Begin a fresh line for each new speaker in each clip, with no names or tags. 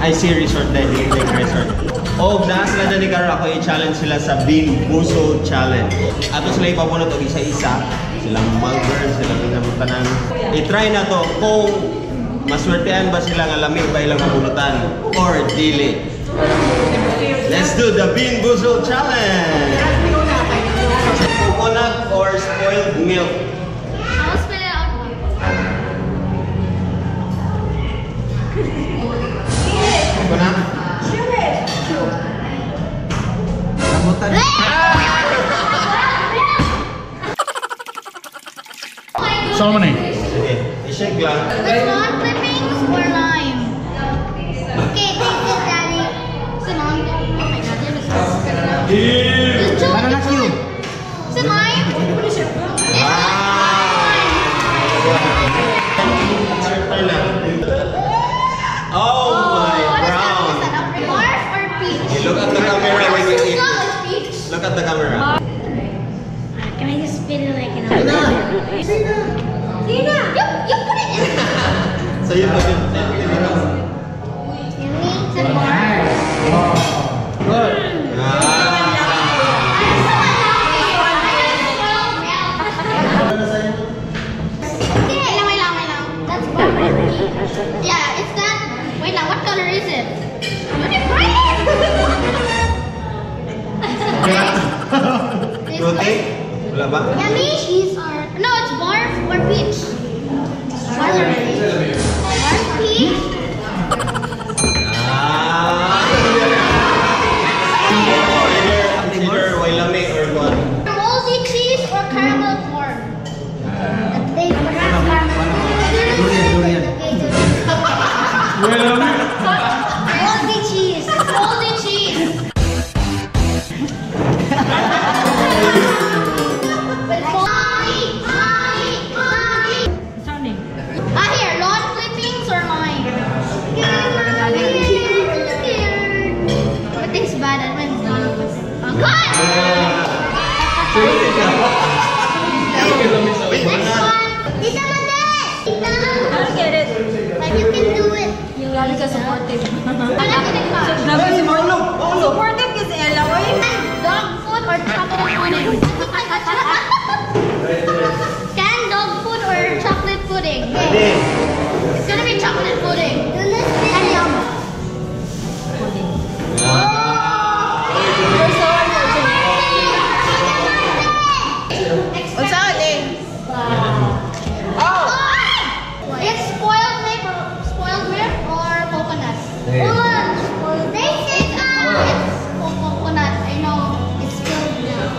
Ay, si resort din, hindi resort. O, na sila dyan ni Karo, ako i-challenge sila sa Bean Boozled Challenge. Ato sila ipapunod o isa-isa. Silang Malvern, silang pinamutanan. I-try na to kung maswertean ba sila nga lamig ba ilang mabunutan or dili. Let's do the Bean Boozled Challenge! Coconut or spoiled milk?
I'll spell it out.
Coconut? Nabutan.
So many.
Sige, i-shake lang.
With non clippings or lime? Okay, take it, Daddy. Is it lime? Oh my God, it was Just choke
Banana
it.
cube.
Is it lime?
Oh my
What is that?
brown.
What is that? Barf or peach?
You look at the camera when you eat.
No, it's peach.
Look at the camera.
Can I just spit it like an Tina! You put it in!
So you put it in.
Yummy. Is it barf?
Good.
Wait lang. That's barf. Yeah, it's that. Wait lang, what color is it? What is
Fruity? Wala ba?
Yummy cheese or no, it's barf or peach. Barf or peach? Barf peach.
Either wailame or what?
Moldy cheese or caramel corn.
Durian.
Moldy cheese. Moldy cheese. Here, lawn clippings or mine? What thing's bad at when it's lawn clippings? Oh, God! Next one. Tita Mate! Tita!
I don't get it.
But you can do it.
Yung lalo ka supportive.
Grabe
si Marlo. Supportive kasi alaway.
Dog food or chocolate pudding? Canned dog food or chocolate pudding? It's gonna be chocolate pudding. And yum.
What's that name?
It's spoiled milk or coconut? They say it's coconut. I know it's spilled milk.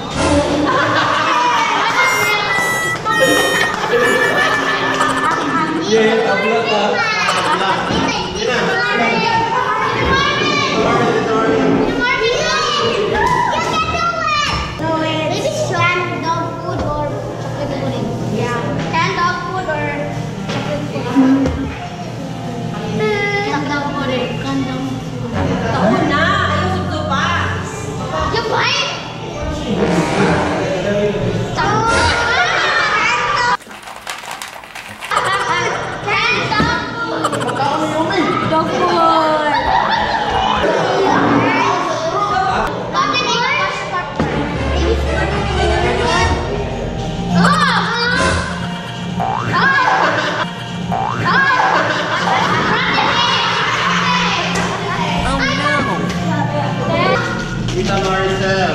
Maybe canned dog food or chocolate pudding. Yeah. Canned dog food or chocolate pudding. Canned dog pudding. Canned dog food.
Taon na. Ayun sa pa.
You bite? Canned dog food.
Dog food.
Tita Maricel.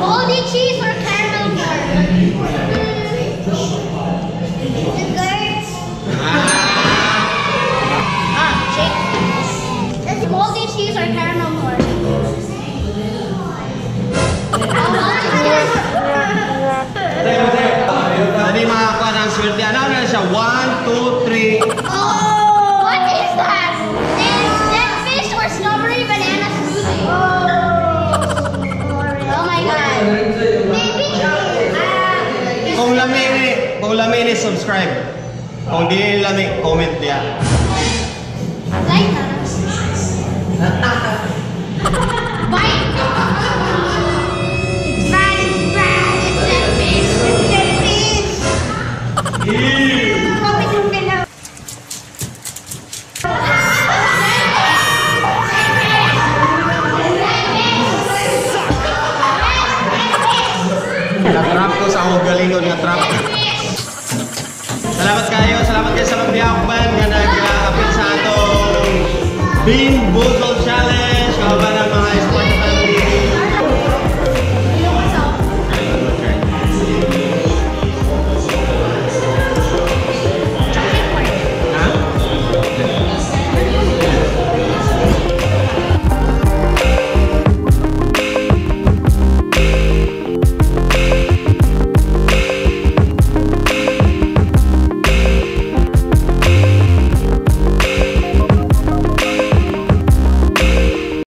Moldy cheese or caramel corn?
kung lamin is subscribe. Kung di lamin, comment niya.
Like na. Bite! It's bad, it's bad, it's that fish, it's that fish! Kapit yung galaw.
Na-trap ko sa akong galingon nga trap. Salamat kayo sa pagbiakban nga nag-apit sa atong Bean Boozled Challenge. Kababan ang